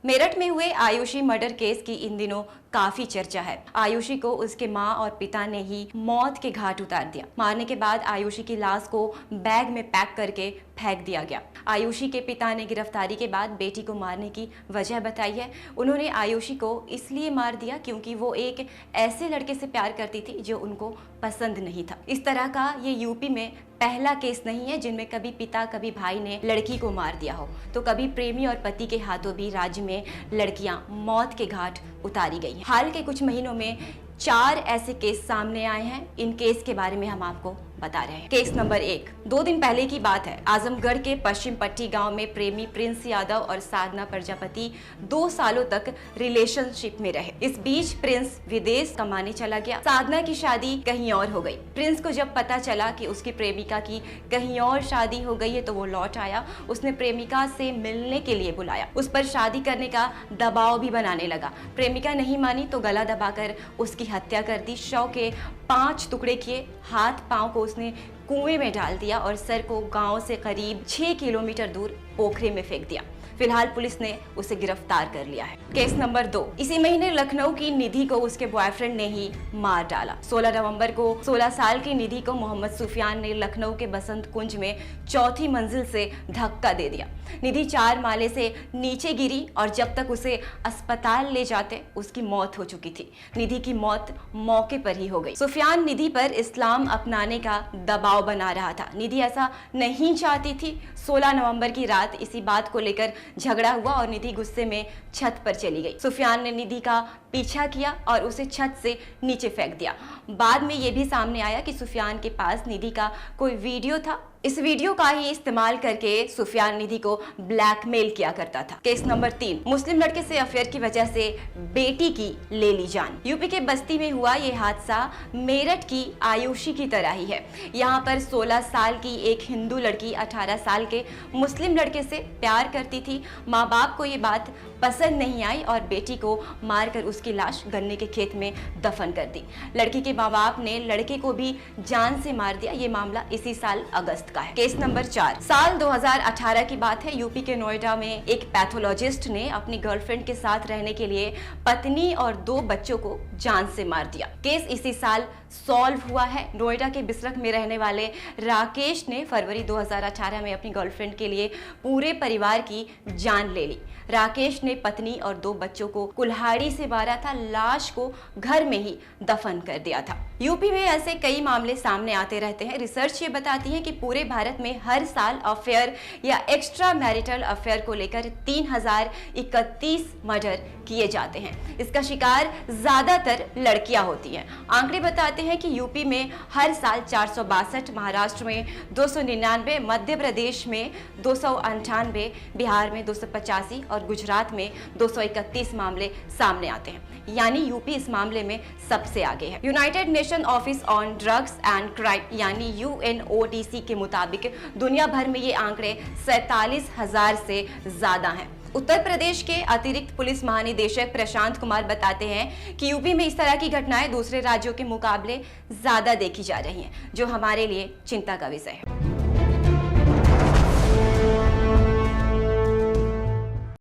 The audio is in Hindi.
मेरठ में हुए आयुषी मर्डर केस की इन दिनों काफी चर्चा है। आयुषी को उसके मां और पिता ने ही मौत के घाट उतार दिया। मारने के बाद आयुषी की लाश को बैग में पैक करके फेंक दिया गया। आयुषी के पिता ने गिरफ्तारी के बाद बेटी को मारने की वजह बताई है। उन्होंने आयुषी को इसलिए मार दिया क्योंकि वो एक ऐसे लड़के से प्यार करती थी जो उनको पसंद नहीं था। इस तरह का ये यूपी में पहला केस नहीं है जिनमें कभी पिता कभी भाई ने लड़की को मार दिया हो। तो कभी प्रेमी और पति के हाथों भी राज्य में लड़कियां मौत के घाट उतारी गई हैं। हाल के कुछ महीनों में 4 ऐसे केस सामने आए हैं। इन केस के बारे में हम आपको बता रहे हैं। केस नंबर 1 2 दिन पहले की बात है। आजमगढ़ के पश्चिम पट्टी गांव में प्रेमी प्रिंस यादव और साधना प्रजापति 2 सालों तक रिलेशनशिप में रहे। इस बीच प्रिंस विदेश कमाने चला गया। साधना की शादी कहीं और हो गई। प्रिंस को जब पता चला कि उसकी प्रेमिका की कहीं और शादी हो गई है तो वो लौट आया। उसने प्रेमिका से मिलने के लिए बुलाया। उस पर शादी करने का दबाव भी बनाने लगा। प्रेमिका नहीं मानी तो गला दबाकर उसकी हत्या कर दी। शव के 5 टुकड़े किए। हाथ पांव को उसने कुएं में डाल दिया और सर को गांव से करीब 6 किलोमीटर दूर पोखरे में फेंक दिया। फिलहाल पुलिस ने उसे गिरफ्तार कर लिया है। केस नंबर 2 इसी महीने लखनऊ की निधि को उसके बॉयफ्रेंड ने ही मार डाला। 16 नवंबर को 16 साल की निधि को मोहम्मद सुफियान ने लखनऊ के बसंत कुंज में 4थी मंजिल से धक्का दे दिया। निधि 4 माले से नीचे गिरी और जब तक उसे अस्पताल ले जाते उसकी मौत हो चुकी थी। निधि की मौत मौके पर ही हो गई। सुफियान निधि पर इस्लाम अपनाने का दबाव बना रहा था। निधि ऐसा नहीं चाहती थी। 16 नवंबर की रात इसी बात को लेकर झगड़ा हुआ और निधि गुस्से में छत पर चली गई। सुफियान ने निधि का पीछा किया और उसे छत से नीचे फेंक दिया। बाद में यह भी सामने आया कि सुफियान के पास निधि का कोई वीडियो था। इस वीडियो का ही इस्तेमाल करके सुफियान निधि को ब्लैकमेल किया करता था। केस नंबर 3 मुस्लिम लड़के से अफेयर की वजह से बेटी की ले ली जान। यूपी के बस्ती में हुआ ये हादसा मेरठ की आयुषी की तरह ही है। यहाँ पर 16 साल की एक हिंदू लड़की 18 साल के मुस्लिम लड़के से प्यार करती थी। माँ बाप को ये बात पसंद नहीं आई और बेटी को मारकर उसकी लाश गन्ने के खेत में दफन कर दी। लड़की के माँ बाप ने लड़के को भी जान से मार दिया। ये मामला इसी साल अगस्त का है। केस नंबर 4 साल 2018 की बात है। यूपी के नोएडा में एक पैथोलॉजिस्ट ने अपनी गर्लफ्रेंड के साथ रहने के लिए पत्नी और 2 बच्चों को जान से मार दिया। केस इसी साल सॉल्व हुआ है। नोएडा के बिसरख में रहने वाले राकेश ने फरवरी 2018 में अपनी गर्लफ्रेंड के लिए पूरे परिवार की जान ले ली। राकेश ने पत्नी और 2 बच्चों को कुल्हाड़ी से मारा था। लाश को घर में ही दफन कर दिया था। यूपी में ऐसे कई मामले सामने आते रहते हैं। रिसर्च ये बताती है कि पूरे भारत में हर साल अफेयर या एक्स्ट्रा मैरिटल अफेयर को लेकर 3031 मर्डर किए जाते हैं। इसका शिकार ज्यादातर लड़कियां होती हैं। आंकड़े बताते हैं कि यूपी में हर साल 462, महाराष्ट्र में 299, मध्य प्रदेश में 298, बिहार में 285 और गुजरात में 231 मामले सामने आते हैं। यानी यूपी इस मामले में सबसे आगे है। United nation office on drugs and crime यानी UNODC के मुताबिक दुनिया भर में ये आंकड़े 47,000 से ज्यादा हैं। उत्तर प्रदेश के अतिरिक्त पुलिस महानिदेशक प्रशांत कुमार बताते हैं कि यूपी में इस तरह की घटनाएं दूसरे राज्यों के मुकाबले ज्यादा देखी जा रही हैं, जो हमारे लिए चिंता का विषय है।